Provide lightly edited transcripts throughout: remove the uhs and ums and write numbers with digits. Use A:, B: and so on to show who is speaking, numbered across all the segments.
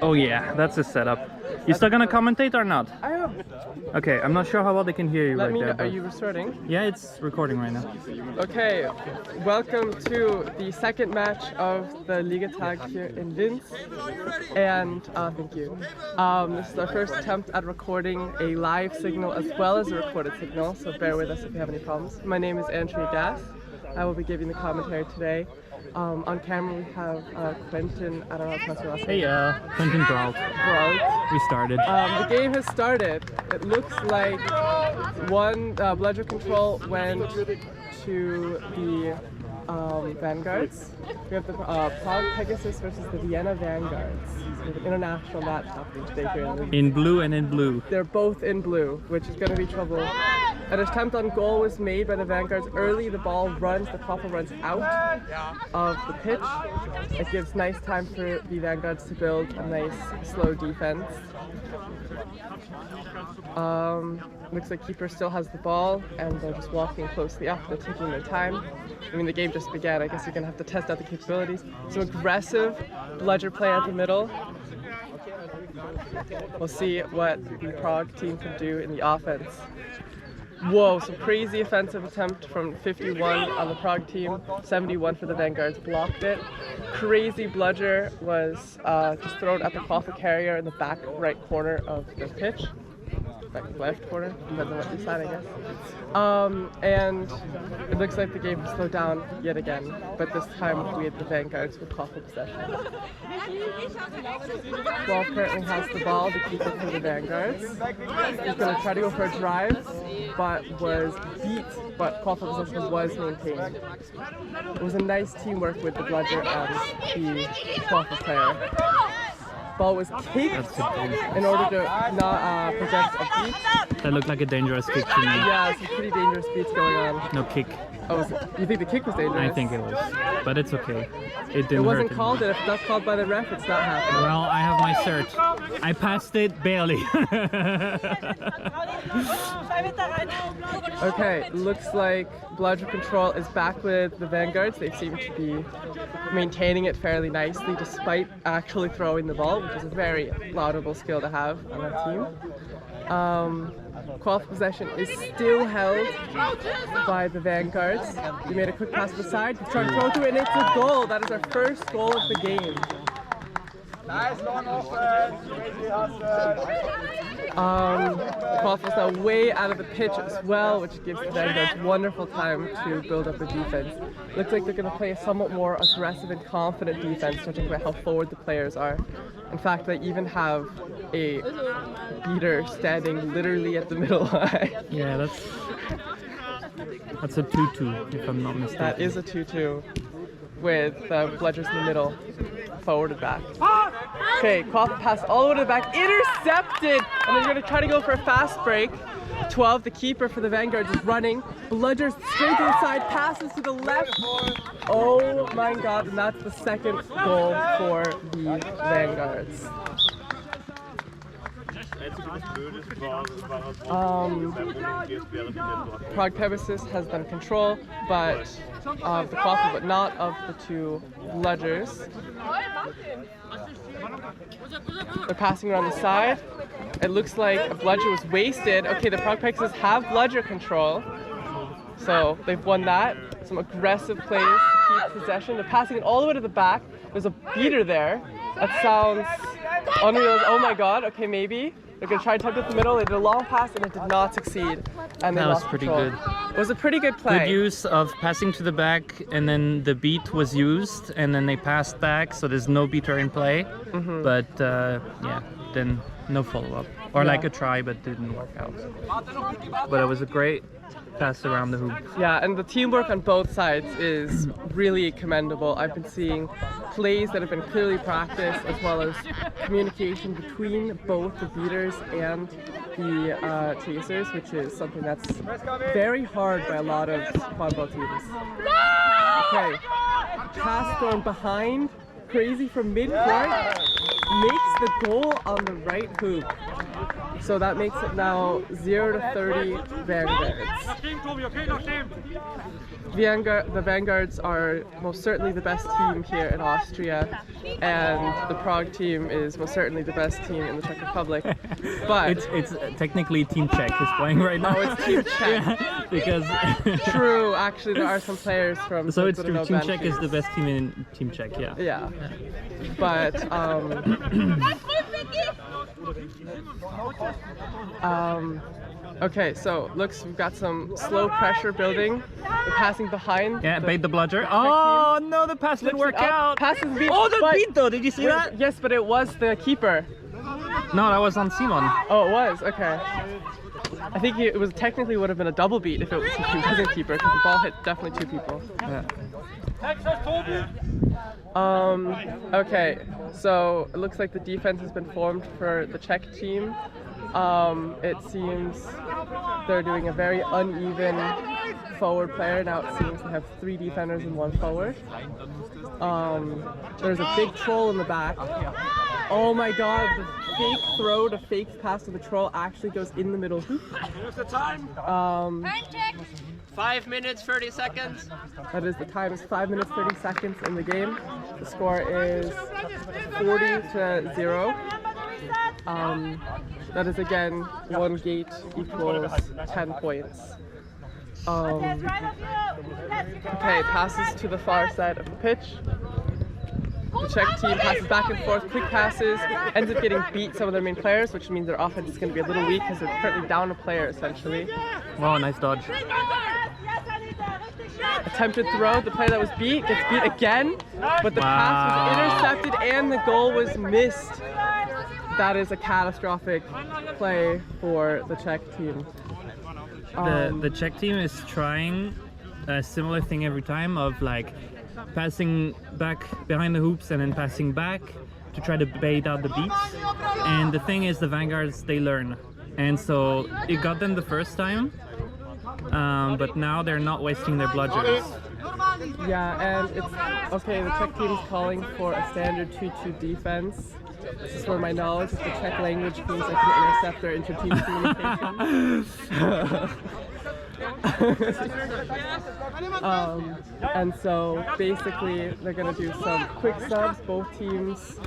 A: Oh yeah, that's the setup. You still gonna commentate or not?
B: I am.
A: Okay, I'm not sure how well they can hear you
B: Let
A: right
B: me
A: there.
B: know. Are you starting?
A: Yeah, it's recording right now.
B: Okay, welcome to the second match of the Liga Tag here in Linz. And thank you. This is our first attempt at recording a live signal as well as a recorded signal, so bear with us if you have any problems. My name is Andrew Das. I will be giving the commentary today. On camera we have Quentin, I don't know how to pronounce your last name.
A: Hey, Quentin Brault. We started.
B: The game has started. It looks like one bludger control went to the Vanguards. We have the Prague Pegasus versus the Vienna Vanguards. We have an international match happening today here in Linz.
A: In blue and in blue.
B: They're both in blue, which is going to be trouble. An attempt on goal was made by the Vanguards early. The ball runs, the Koppel runs out of the pitch. It gives nice time for the Vanguards to build a nice slow defense. Looks like keeper still has the ball and they're just walking closely up. They're taking their time. I mean, the game just began. I guess you're gonna have to test out the capabilities. Some aggressive bludger play at the middle. We'll see what the Prague team can do in the offense. Whoa, some crazy offensive attempt from 51 on the Prague team, 71 for the Vanguards, blocked it. Crazy bludger was just thrown at the Koppel carrier in the back right corner of the pitch. Back left corner, depends on what you decide, I guess. And it looks like the game has slowed down yet again, but this time we had the Vanguards with Koppel possession. Ball currently has the ball, the keeper for the Vanguards. He's going to try to go for a drive, but was beat, but Koppel possession was maintained. It was a nice teamwork with the bludger and the Koppel player. Ball was kicked in order to not project a beat.
A: That looked like a dangerous kick to me.
B: Yeah, some pretty dangerous beats going on.
A: No kick.
B: Oh, you think the kick was dangerous?
A: I think it was, but it's okay. It didn't
B: It wasn't
A: hurt
B: called. If that's called by the ref, it's not happening.
A: Well, I have my cert. I passed it barely.
B: Okay, looks like bludger control is back with the Vanguards. They seem to be maintaining it fairly nicely despite actually throwing the ball, which is a very laudable skill to have on a team. Koppel possession is still held by the Vanguards. We made a quick pass to the side, trying to throw to it, and it's a goal. That is our first goal of the game. Koppel's now way out of the pitch as well, which gives the Vanguards wonderful time to build up a defense. Looks like they're going to play a somewhat more aggressive and confident defense, judging by how forward the players are. In fact, they even have a beater standing literally at the middle line. Yeah,
A: that's a 2-2, if I'm not mistaken.
B: That is a 2-2 with bludgers in the middle, forward and back. Okay, Koppel pass all the way to the back, intercepted, and they're going to try to go for a fast break. 12, the keeper for the Vanguards, is running. Bludgers straight to the side, passes to the left. Oh my god, and that's the second goal for the Vanguards. Prague Pegasus has done control, but of the Koppel, but not of the two bludgers. They're passing around the side. It looks like a bludger was wasted. Okay, the Prague Pegasus have bludger control, so they've won that. Some aggressive plays to keep possession. They're passing it all the way to the back. There's a beater there. That sounds unreal. Oh my god, okay, maybe. They're going to try to attempt it in the middle. They did a long pass and it did not succeed. And they lost
A: pretty
B: control.
A: good.
B: It was a pretty good play.
A: Good use of passing to the back, and then the beat was used, and then they passed back, so there's no beater in play. But yeah, then no follow-up. Or like a try, but didn't work out. But it was a great pass around the hoop.
B: Yeah, and the teamwork on both sides is really commendable. I've been seeing plays that have been clearly practiced, as well as communication between both the beaters and the chasers, which is something that's very hard by a lot of quadball teams. Okay, pass thrown behind, crazy from mid-court, makes the goal on the right hoop. So that makes it now 0-30 Vanguards. The Vanguards are most certainly the best team here in Austria, and the Prague team is most certainly the best team in the Czech Republic. But
A: it's technically Team Czech is playing right now.
B: oh, it's Team Czech.
A: Yeah, because
B: True, actually, there are some players from.
A: so it's true. Team
B: Benfica.
A: Czech is the best team in Team Czech. Yeah.
B: Yeah, but okay, so looks we've got some slow pressure building. We're passing behind.
A: Yeah, bait the bludger. Oh no, the pass didn't work out.
B: Passes beat.
A: Oh, the
B: but-
A: beat though. Did you see that?
B: Yes, but it was the keeper.
A: No, that was on Simon.
B: Oh, it was? Okay. I think it was technically would have been a double beat if it wasn't keeper, because the ball hit definitely two people.
A: Yeah.
B: Okay, so it looks like the defense has been formed for the Czech team. It seems they're doing a very uneven forward player. Now it seems they have 3 defenders and 1 forward. There's a big troll in the back. Oh my god, the fake throw to fake pass to the troll actually goes in the middle hoop.
C: What's the time? 5 minutes, 30 seconds.
B: That is, the time is 5 minutes, 30 seconds in the game. The score is 40-0. That is again, 1 gate equals 10 points. Okay, passes to the far side of the pitch. The Czech team passes back and forth, quick passes, ends up getting beat some of their main players, which means their offense is going to be a little weak because they're currently down a player essentially.
A: Wow, nice dodge.
B: Attempted throw, the player that was beat gets beat again, but the pass was intercepted and the goal was missed. That is a catastrophic play for the Czech team.
A: The Czech team is trying a similar thing every time of like passing back behind the hoops and then passing back to try to bait out the beats. And the thing is, the Vanguards, they learn. And so it got them the first time, but now they're not wasting their bludgers.
B: Yeah, and it's okay. The Czech team is calling for a standard 2-2 defense. This is where my knowledge of the Czech language means I can intercept their inter-team communication. And so basically they're going to do some quick subs, both teams.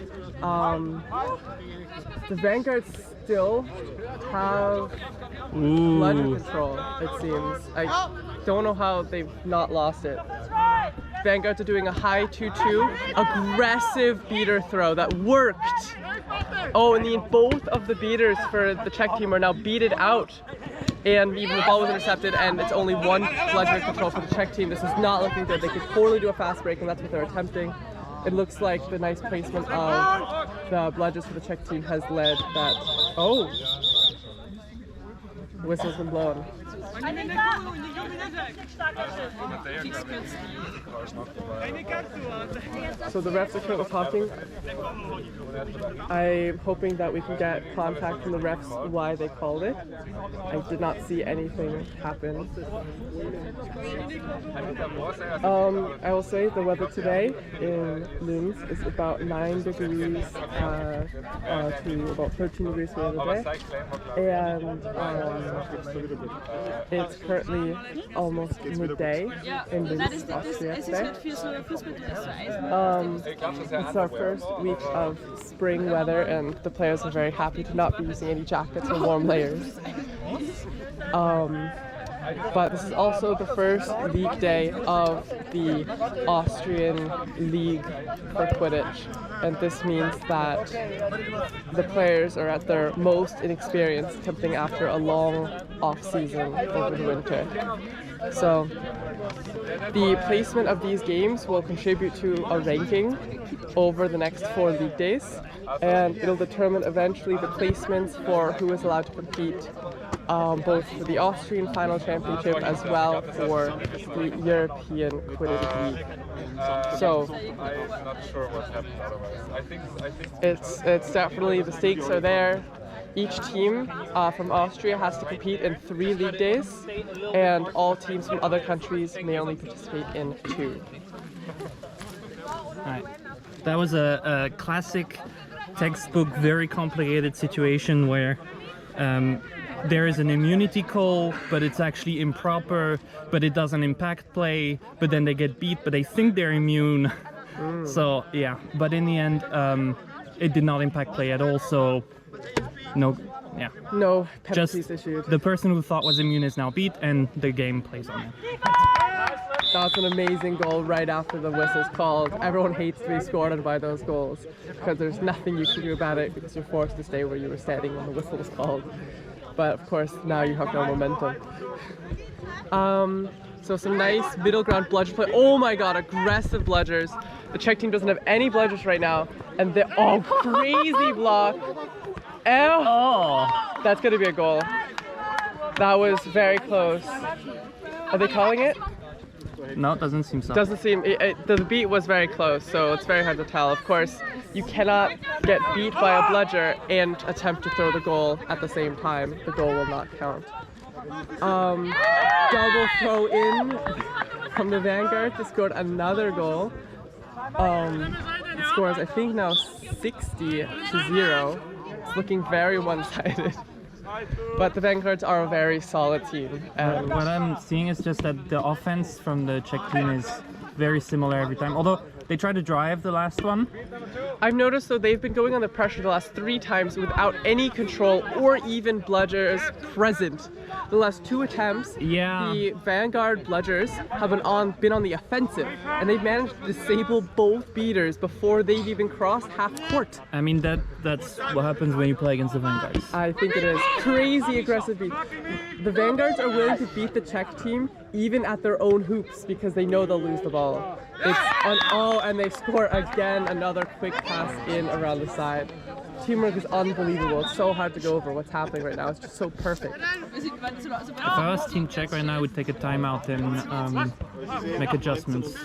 B: The Vanguards still have bludger control, it seems. I don't know how they've not lost it. Vanguards are doing a high 2-2, aggressive beater throw that worked. Oh, and both of the beaters for the Czech team are now beated out. And even the ball was intercepted, and it's only 1 bludger control for the Czech team. This is not looking good. They could totally do a fast break, and that's what they're attempting. It looks like the nice placement of the bludgers for the Czech team has led that. Oh! Whistle's been blown. So the refs are currently talking. I'm hoping that we can get contact from the refs why they called it. I did not see anything happen. I will say the weather today in Linz is about 9 degrees to about 13 degrees for the other day. And it's currently almost midday in Linz, Austria today. It's our first week of spring weather, and the players are very happy to not be using any jackets or warm layers. But this is also the first league day of the Austrian League for Quidditch, and this means that the players are at their most inexperienced, attempting after a long off-season over the winter. So the placement of these games will contribute to a ranking over the next 4 league days, and it'll determine eventually the placements for who is allowed to compete both for the Austrian Final Championship as well for the European Quidditch League. So
D: I'm not sure what happened otherwise.
B: it's definitely, the stakes are there. Each team from Austria has to compete in 3 league days, and all teams from other countries may only participate in 2.
A: Alright. That was a classic textbook, very complicated situation where there is an immunity call, but it's actually improper, but it doesn't impact play, but then they get beat, but they think they're immune. So yeah, but in the end, it did not impact play at all, so no, yeah.
B: No
A: Just
B: penalties issued.
A: the person who thought was immune is now beat, and the game plays on it.
B: That's an amazing goal right after the whistle's called. Everyone hates to be scored on by those goals because there's nothing you can do about it because you're forced to stay where you were standing when the whistle was called. But of course, now you have no momentum. So some nice middle ground bludger play. Oh my god, aggressive bludgers. The Czech team doesn't have any bludgers right now, and they're all crazy block. Oh, that's gonna be a goal. That was very close. Are they calling it?
A: No, it doesn't seem so.
B: Doesn't seem, the beat was very close, so it's very hard to tell. Of course, you cannot get beat by a bludger and attempt to throw the goal at the same time. The goal will not count. Double throw in from the Vanguard to score another goal. The score is, I think, now 60-0. It's looking very one-sided. But the Vanguards are a very solid team. And
A: what I'm seeing is just that the offense from the Czech team is very similar every time. Although they tried to drive the last one.
B: I've noticed though they've been going on the pressure the last 3 times without any control or even bludgers present. The last 2 attempts, the Vanguard bludgers have been on the offensive, and they've managed to disable both beaters before they've even crossed half court.
A: I mean, that's what happens when you play against the Vanguards.
B: I think it is. Crazy aggressive beat. The Vanguards are willing to beat the Czech team even at their own hoops because they know they'll lose the ball. And they score again, another quick pass in around the side. Teamwork is unbelievable. It's so hard to go over what's happening right now. It's just so perfect.
A: If I was Team Czech right now, I would take a timeout and make adjustments.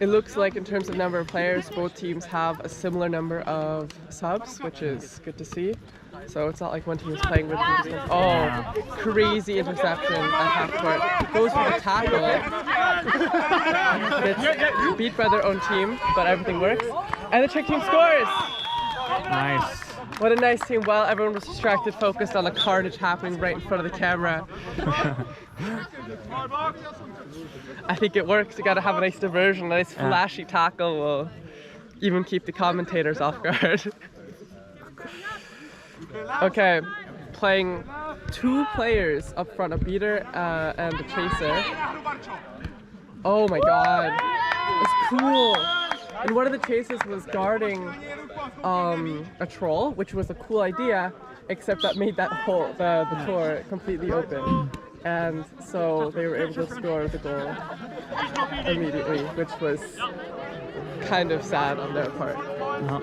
B: It looks like in terms of number of players, both teams have a similar number of subs, which is good to see. So it's not like one team is playing with crazy interception at half court. Goes for the tackle. It's beat by their own team, but everything works. And the Czech team scores!
A: Nice.
B: What a nice team. While everyone was distracted, focused on the carnage happening right in front of the camera. I think it works. You gotta have a nice diversion. A nice flashy tackle will even keep the commentators off guard. Okay, playing 2 players up front, a beater and a chaser. Oh my god, it's cool. And one of the chasers was guarding a troll, which was a cool idea, except that made that hole, the tour completely open. And so they were able to score the goal immediately, which was kind of sad on their part.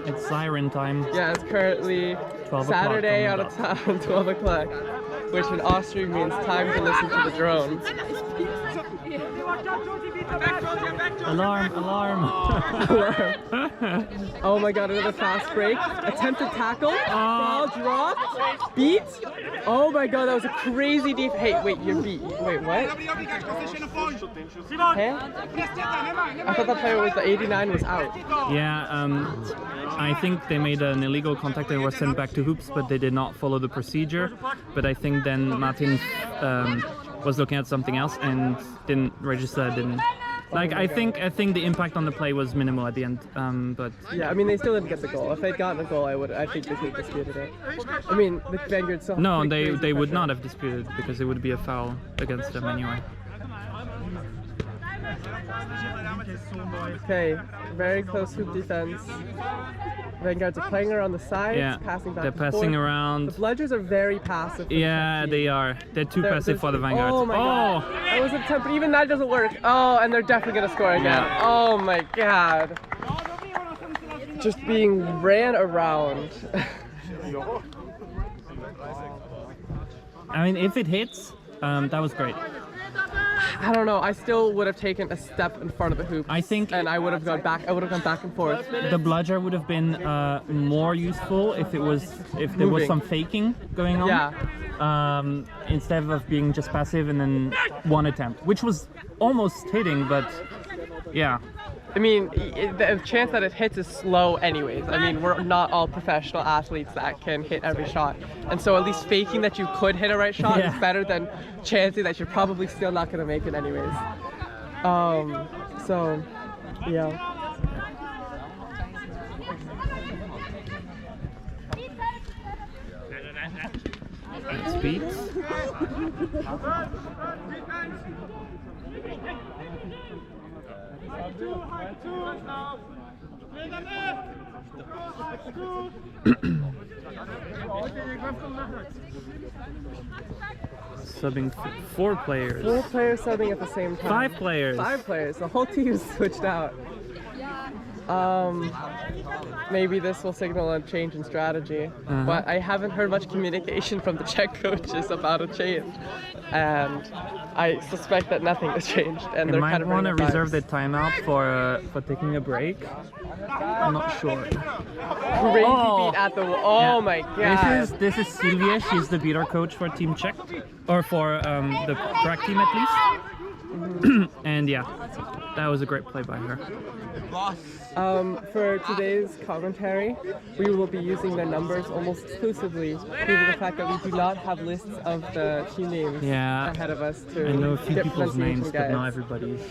A: It's siren time.
B: Yeah, it's currently Saturday out of town, 12 o'clock, which in Austrian means time to listen to the drones.
A: Alarm, alarm.
B: Oh my god, another fast break. Attempted tackle, ball dropped, beat. Oh my god, that was a crazy deep. Hey, wait, you're beat. Wait, what? Hey? I thought that player was the 89 was out.
A: Yeah, I think they made an illegal contact and were sent back to hoops, but they did not follow the procedure. But I think then Martin was looking at something else and didn't register, Like, I think the impact on the play was minimal at the end, but...
B: Yeah, I mean, they still didn't get the goal. If they'd gotten a goal, I think they could have disputed it. I mean, the Vanguard still...
A: No, they would not have disputed, because it would be a foul against them anyway.
B: Okay, very close hoop defense. Vanguards are playing around the sides, passing back
A: they're
B: and
A: passing
B: forth.
A: around.
B: The bludgers are very passive.
A: Yeah, they are. They're too passive for the Vanguards.
B: Oh my god. That was a attempt, but even that doesn't work. Oh, and they're definitely going to score again.
A: Yeah.
B: Oh my god. Just being ran around.
A: I mean, if it hits, that was great.
B: I don't know. I still would have taken a step in front of the hoop.
A: I think,
B: and I would have gone back. I would have gone back and forth.
A: The bludger would have been more useful if there was some faking going on.
B: Yeah.
A: Instead of being just passive and then one attempt, which was almost hitting, but yeah.
B: I mean, the chance that it hits is slow anyways. I mean, we're not all professional athletes that can hit every shot. And so at least faking that you could hit a right shot is better than chancing that you're probably still not going to make it anyways. So, yeah.
A: Speed. Subbing 4 players.
B: 4 players subbing at the same time.
A: 5 players.
B: 5 players. The whole team switched out. Maybe this will signal a change in strategy, but I haven't heard much communication from the Czech coaches about a change, and I suspect that nothing has changed. And
A: They
B: they're
A: might
B: kind of
A: want to
B: running
A: reserve the
B: vibes.
A: timeout for taking a break. I'm not sure.
B: Crazy beat at the wall. Oh
A: Yeah.
B: my god!
A: This is Sylvia. She's the beater coach for Team Czech, or for the track team at least. And yeah, that was a great play by her.
B: For today's commentary, we will be using their numbers almost exclusively due to the fact that we do not have lists of the team names ahead of us to
A: I know a few
B: get
A: people's names,
B: pronunciation
A: but not
B: guides.
A: everybody's.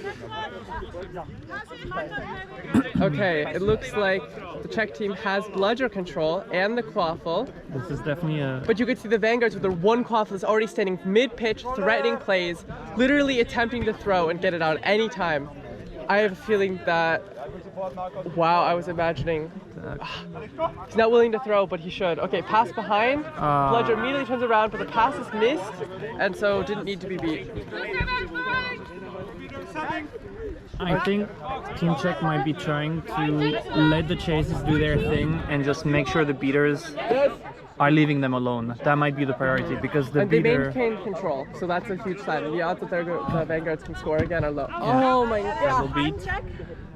B: Okay, it looks like the Czech team has bludger control and the quaffle,
A: This is definitely a.
B: but you can see the Vanguards with their one quaffle is already standing mid-pitch, threatening plays, literally attempting to throw and get it out any time. I have a feeling that, wow, I was imagining, he's not willing to throw, but he should. Okay, pass behind, bludger immediately turns around, but the pass is missed, and so didn't need to be beat.
A: I think Team Czech might be trying to let the chases do their thing and just make sure the beaters are leaving them alone. That might be the priority because the
B: And they
A: beater.
B: maintain control, so that's a huge sign. The odds that the Vanguards can score again are low. Oh my
A: Double
B: god!
A: beat.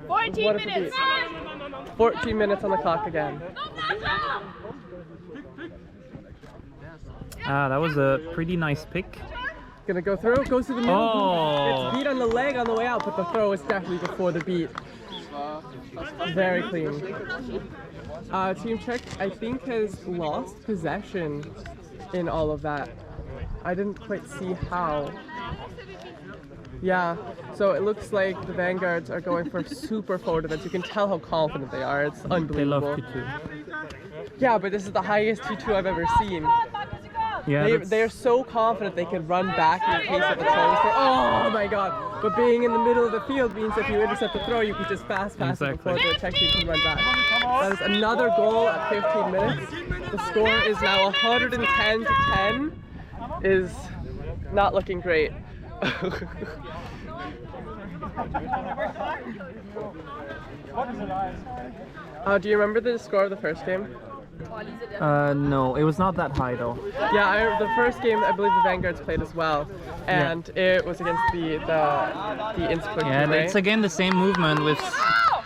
C: 14
B: What if it
C: minutes.
B: beat? 14 minutes on the clock again.
A: That was a pretty nice pick.
B: Gonna go through, goes to the middle.
A: Oh.
B: It's beat on the leg on the way out, but the throw is definitely before the beat. Very clean. Team Czech, I think, has lost possession in all of that. I didn't quite see how. Yeah, so it looks like the Vanguards are going for super forward events. You can tell how confident they are. It's
A: They love
B: unbelievable.
A: P2.
B: Yeah, but this is the highest T2 I've ever seen.
A: Yeah,
B: They're so confident they can run back in case of a throw. Oh my god! But being in the middle of the field means if you intercept the throw, you can just pass it before the Czech team can run back. That is another goal at 15 minutes. The score is now 110 to 10. Is not looking great. Do you remember the score of the first game?
A: no, it was not that high though.
B: Yeah, the first game I believe the Vanguards played as well, and it was against the Innsbruck
A: Yeah,
B: team,
A: it's
B: right?
A: again the same movement with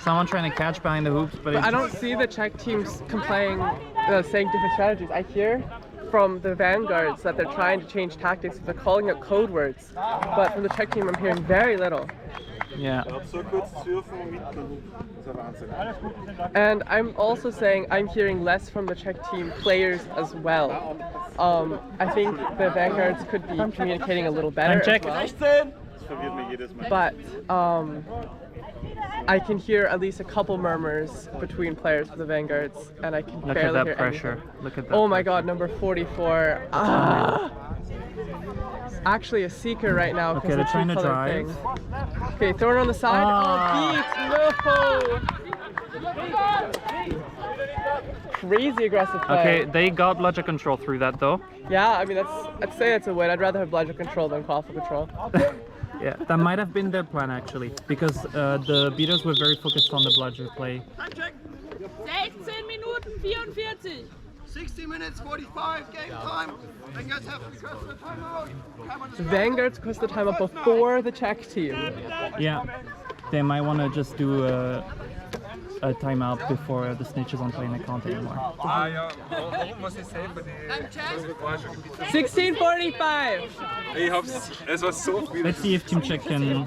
A: someone trying to catch behind the hoops, but
B: I don't see the Czech teams saying different strategies. I hear from the Vanguards that they're trying to change tactics. They're calling out code words, but from the Czech team I'm hearing very little.
A: Yeah.
B: And I'm also saying I'm hearing less from the Czech team players as well. I think the Vanguards could be communicating a little better as
A: check.
B: well. But I can hear at least a couple murmurs between players of the Vanguards, and I can
A: Look at
B: barely
A: that
B: hear
A: pressure.
B: anything.
A: Look at that.
B: Oh my
A: pressure.
B: god, number 44. Ah! Actually a seeker right now. 'cause
A: Okay,
B: of
A: they're trying to
B: two-color
A: drive.
B: thing. Okay, thrown on the side. Oh, beat! No! Crazy aggressive play.
A: Okay, they got bludger control through that though.
B: Yeah, I mean, I'd say that's a win. I'd rather have bludger control than quaffle control.
A: Yeah, that might have been their plan actually, because the beaters were very focused on the bludger play.
C: 16 Minuten 44.
E: 60 minutes, 45 game time. Vanguards have requested a timeout.
B: Vanguards request the timeout before the Czech team.
A: Yeah, they might want to just do a timeout before the snitches on play and they can't anymore.
D: Ah ja, warum muss ich safe? Die
B: 16:45.
D: Ich hab's, es war so viel.
A: Let's see if Team Czech can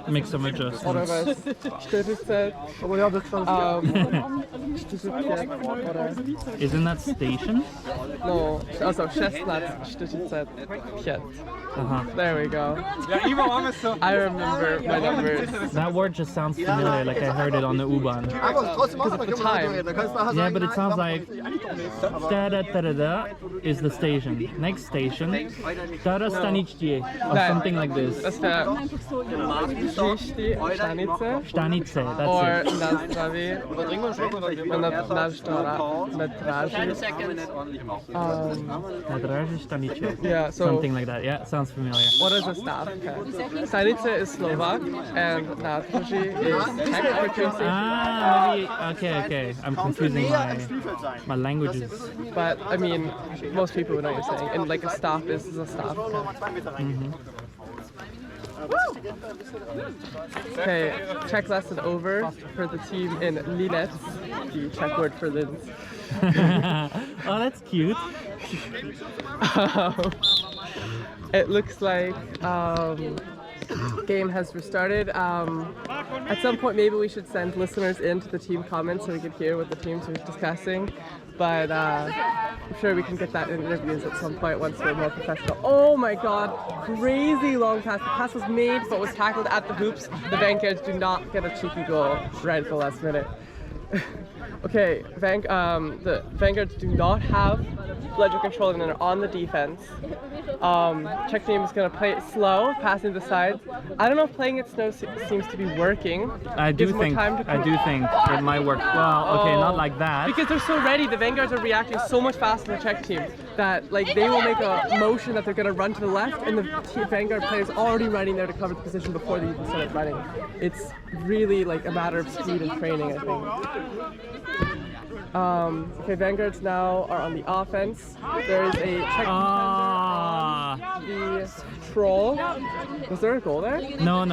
A: make some adjustments.
B: Oder was? 40. Oder?
A: Isn't that station?
B: No, also 16:45. There we go.
D: Ja, immer waren wir so.
B: I remember my numbers.
A: That word just sounds familiar, like I heard it on the U-Bahn.
E: Aber trotzdem machen wir
B: time.
E: reden. Da kannst du nachher
A: Yeah,
E: sagen,
A: but it
E: nein,
A: sounds
E: machen
A: like da da da da da is the station. Next station, da da stanicie or
B: No.
A: something like this.
B: Das wäre Stanice
A: Stanice, that's
B: or
A: it.
B: Nazdravi.
A: Nadraži stanice.
B: Yeah, so
A: Something like that. Yeah, sounds familiar.
B: what is a staff? Stanice is Slovak and Nazdravi is Czech for Tracy.
A: Ah, maybe. Okay. I'm confusing my languages.
B: But I mean, most people would know what you're saying. And like a staff is a staff. Okay, Czech lesson over for the team in Linec, the Czech word for lins.
A: Oh, that's cute.
B: It looks like game has restarted. At some point, maybe we should send listeners into the team comments so we could hear what the teams are discussing. But I'm sure we can get that in interviews at some point once we're more professional. Oh my God, crazy long pass. The pass was made but was tackled at the hoops. The Vanguards do not get a cheeky goal right at the last minute. Okay, the Vanguards do not have bludger control and they're on the defense. Czech team is going to play it slow, passing to the sides. I don't know if playing it slow seems to be working.
A: I do
B: Gives more
A: think
B: time to
A: it might work. Well, okay, not like that.
B: Because they're so ready, the Vanguards are reacting so much faster than the Czech team that like they will make a motion that they're going to run to the left, and the Vanguard players already running there to cover the position before they even start running. It's really like a matter of speed and training, I think. Okay, Vanguards now are on the offense. There is a Czech the troll. Was there a goal there?
A: No,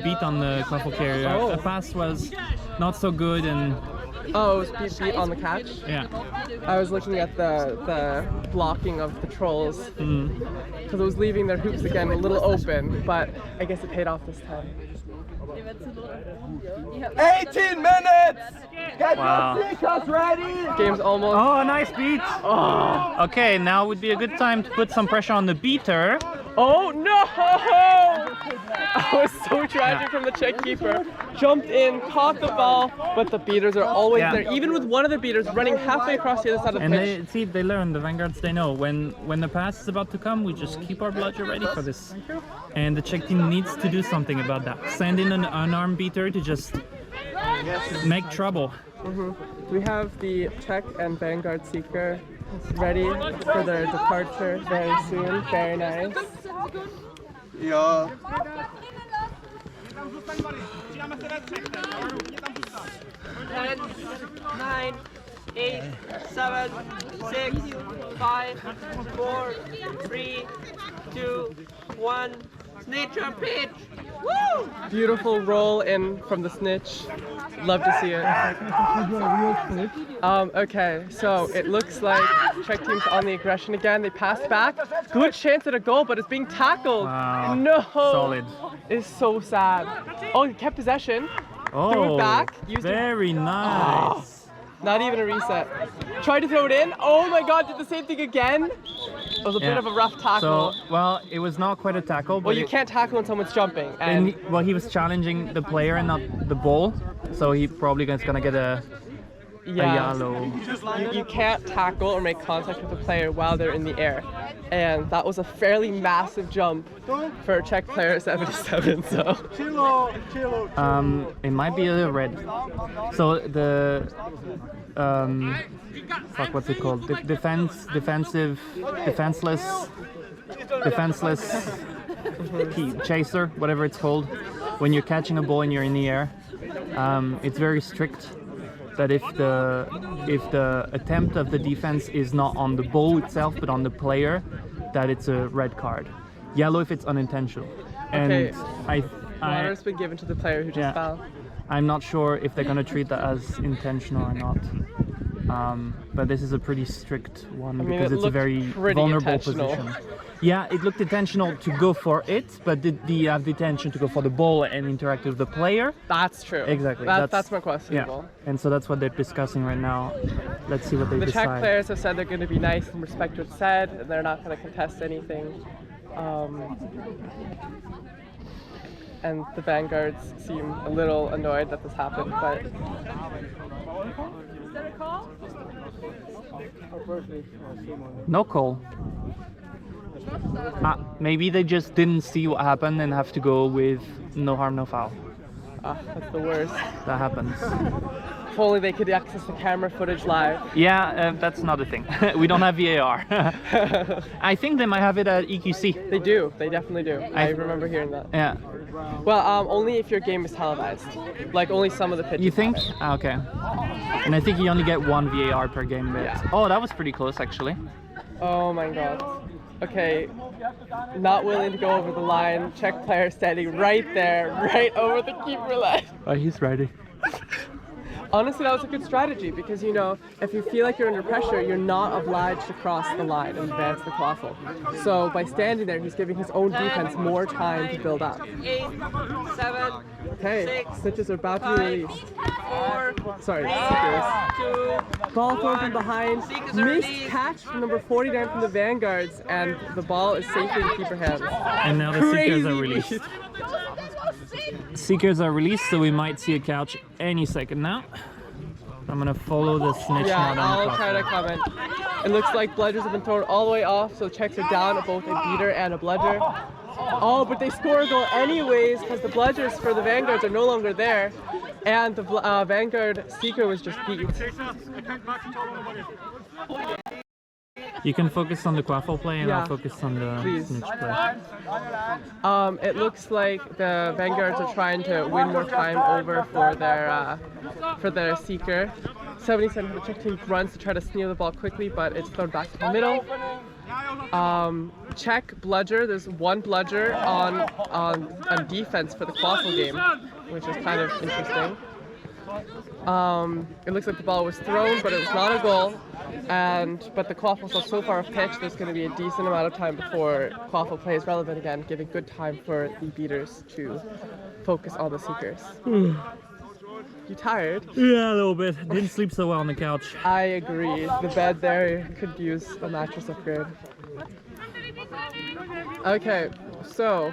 A: beat on the Quaffle carrier.
B: Oh.
A: The pass was not so good and
B: Oh, it was beat on the catch.
A: yeah.
B: I was looking at the blocking of the trolls because it was leaving their hoops again a little open, but I guess it paid off this time.
E: 18 minutes! Get
A: Wow.
E: your seekers ready!
B: Game's almost.
A: Oh, nice beat! Oh. Okay, now would be a good time to put some pressure on the beater.
B: Oh no! That was so tragic from the Czech keeper. Jumped in, caught the ball, but the beaters are always
A: Yeah.
B: there. Even with one of the beaters running halfway across the other side of the
A: And
B: pitch.
A: they learn, the Vanguards, they know when the pass is about to come, we just keep our bludger ready for this. And the Czech team needs to do something about that. Send in an unarmed beater to just make trouble.
B: We have the Czech and Vanguard Seeker ready for their departure very soon. Very nice.
E: Ja.
F: 10, 9, 8, 7, 6, 5, 4, 3, 2, 1. Snitch on pitch! Woo!
B: Beautiful roll in from the snitch. Love to see it. Okay, so it looks like Czech team's on the aggression again. They passed back. Good chance at a goal, but it's being tackled.
A: Wow.
B: No.
A: Solid.
B: It's so sad. Oh, he kept possession.
A: Oh,
B: Threw it back. Used it.
A: very nice.
B: Not even a reset. Tried to throw it in. Oh my God, did the same thing again. It was a bit
A: Yeah.
B: of a rough tackle.
A: So, well, it was not quite a tackle, but
B: Well, you can't tackle when someone's jumping. And
A: he was challenging the player and not the ball, so he probably is gonna get a yellow.
B: You can't tackle or make contact with the player while they're in the air. And that was a fairly massive jump for a Czech player at 77, so.
A: It might be a red. So the what's it called? Defenseless chaser, whatever it's called. When you're catching a ball and you're in the air, it's very strict. That if the attempt of the defense is not on the ball itself but on the player, that it's a red card. Yellow if it's unintentional. And
B: Okay.
A: I
B: Water's been given to the player who just
A: Yeah.
B: fell.
A: I'm not sure if they're gonna treat that as intentional or not. But this is a pretty strict one because it's a very vulnerable position. Yeah, it looked intentional to go for it, but did he have the intention to go for the ball and interact with the player?
B: That's true.
A: Exactly.
B: That's more questionable.
A: Yeah, and so that's what they're discussing right now. Let's see what they decide.
B: The Czech players have said they're going to be nice and respect what's said, and they're not going to contest anything. And the Vanguards seem a little annoyed that this happened, but...
C: Is that a call?
A: No call. Maybe they just didn't see what happened and have to go with no harm, no foul.
B: That's the worst.
A: That happens.
B: If only they could access the camera footage live.
A: Yeah, that's not a thing. We don't have VAR. I think they might have it at EQC.
B: They do. They definitely do. I remember hearing that.
A: Yeah.
B: Well, only if your game is televised. Like, only some of the pitches.
A: You think? Okay. And I think you only get one VAR per game. But...
B: Yeah.
A: Oh, that was pretty close, actually.
B: Oh my god. Okay, not willing to go over the line. Czech player standing right there, right over the keeper line.
A: Oh, he's ready.
B: Honestly, that was a good strategy because, you know, if you feel like you're under pressure, you're not obliged to cross the line and advance the quaffle. So by standing there, he's giving his own defense more time to build up.
F: 8, 7,
B: Okay,
F: 6,
B: Snitches are about to be
F: 5,
B: released.
F: 4,
B: Sorry,
F: 3,
B: Seekers.
F: 2,
B: Ball thrown
F: 1.
B: from behind,
F: Seekers are
B: missed
F: released.
B: catch from number 49 from the Vanguards, and the ball is safely in keeper hands.
A: And now the Seekers are released. Seekers are released, so we might see a couch any second now. I'm gonna follow the snitch
B: Yeah,
A: knot on
B: I'll
A: the
B: try to comment. It looks like bludgers have been thrown all the way off, so Czechs are down at both a beater and a bludger. Oh, but they score a goal anyways because the bludgers for the Vanguards are no longer there, and the Vanguard Seeker was just beat.
A: You can focus on the quaffle play and
B: Yeah.
A: I'll focus on the
B: Please.
A: snitch play.
B: It looks like the Vanguards are trying to win more time over for their Seeker. 77 for the Czech team runs to try to steal the ball quickly, but it's thrown back to the middle. Czech bludger. There's one bludger on defense for the quaffle game, which is kind of interesting. It looks like the ball was thrown, but it was not a goal. But the quaffle's still so far off pitch, there's going to be a decent amount of time before quaffle play is relevant again, giving good time for the beaters to focus on the Seekers. You tired?
A: Yeah, a little bit. Didn't sleep so well on the couch.
B: I agree. The bed there could use a mattress upgrade. Okay, so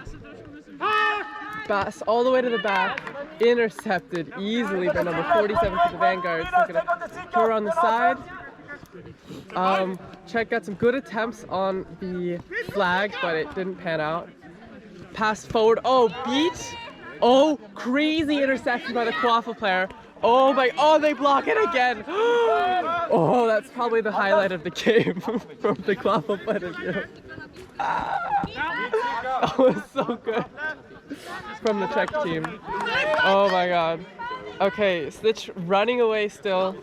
B: pass all the way to the back, intercepted easily by number 47 for the Vanguards. They're gonna throw her on the side. Czech got some good attempts on the flag, but it didn't pan out. Pass forward. Oh, beat. Oh, crazy interception by the quaffle player. Oh my, oh, they block it again. Oh, that's probably the highlight of the game from the quaffle point of view. That was so good from the Czech team. Oh my god. Okay, Stitch running away still.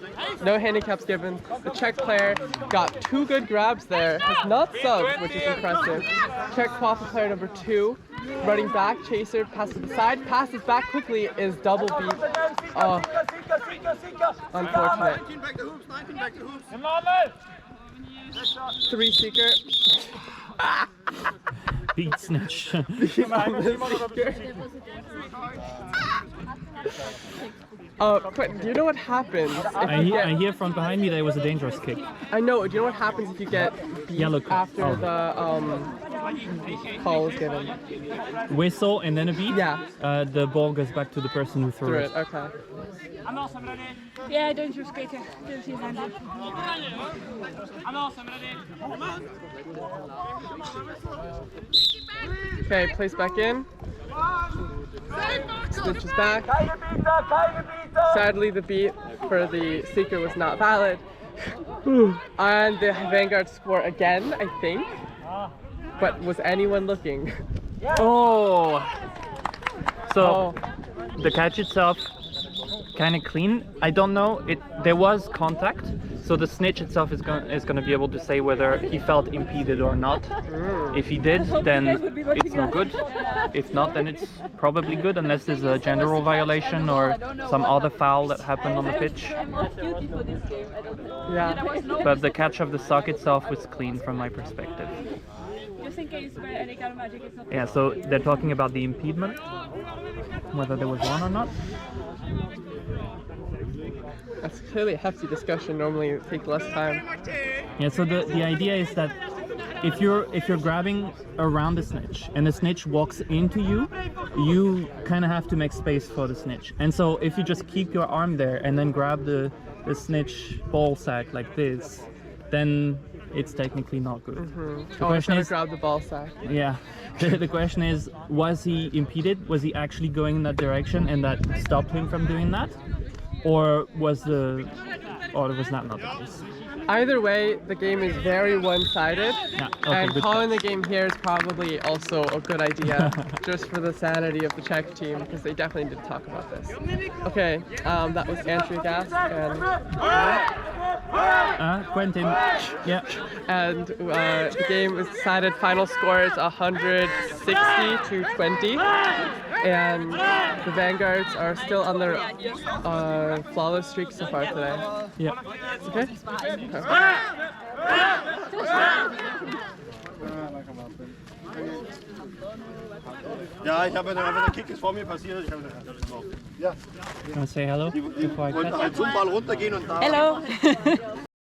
B: No handicaps given. The Czech player got 2 good grabs there. Has not subbed, which is impressive. Czech quaffle player number 2. Running back, chaser, passes to the side, passes back quickly, is double beat. Oh, unfortunate.
E: 19 back to hoops, 19 back to hoops.
B: 3 Seeker.
A: Beat snitch.
B: Quentin, do you know what happens if
A: I
B: you get...
A: hear from behind me there was a dangerous kick.
B: I know, do you know what happens if you get beat
A: Yellow card.
B: after the call is given?
A: Whistle and then a beat?
B: Yeah.
A: The ball goes back to the person who threw
B: Through
A: it.
B: it, okay.
C: Yeah, dangerous kicker. Don't see his hand.
B: Okay, place back in. Stitch is back. Sadly, the beat for the Seeker was not valid. And the Vanguard score again, I think. But was anyone looking?
A: Oh! So,
B: Oh.
A: the catch itself, kind of clean. I don't know, there was contact, So the snitch itself is going to be able to say whether he felt impeded or not. If he did, then it's no good. If not, then it's probably good, unless there's a general violation or some other foul that happened on the pitch.
B: Yeah.
A: But the catch of the sock itself was clean from my perspective.
C: Just in case by any kind of magic it's not.
A: Yeah, so they're talking about the impediment, whether there was one or not.
B: That's clearly a hefty discussion. Normally it would take less time.
A: Yeah, so the idea is that if you're grabbing around the snitch and the snitch walks into you, you kind of have to make space for the snitch. And so if you just keep your arm there and then grab the snitch ball sack like this, then it's technically not good. The question is,
B: grab the ball sack.
A: yeah, the question is, was he impeded? Was he actually going in that direction and that stopped him from doing that? Or was that not the case?
B: Either way, the game is very one-sided,
A: Yeah, okay,
B: and
A: good
B: calling the game here is probably also a good idea, just for the sanity of the Czech team, because they definitely did talk about this. Okay, that was Andrea Gask
A: Quentin, yeah.
B: and the game was decided. Final score is 160-20, and the Vanguards are still on their flawless streak so far today.
A: Yeah.
B: Okay.
E: Ja, ich habe der Kick ist vor mir passiert. Ich habe ja.
A: Want to say hello before I
E: wollte
A: cut?
E: halt zum Ball runtergehen und da.
C: Hello.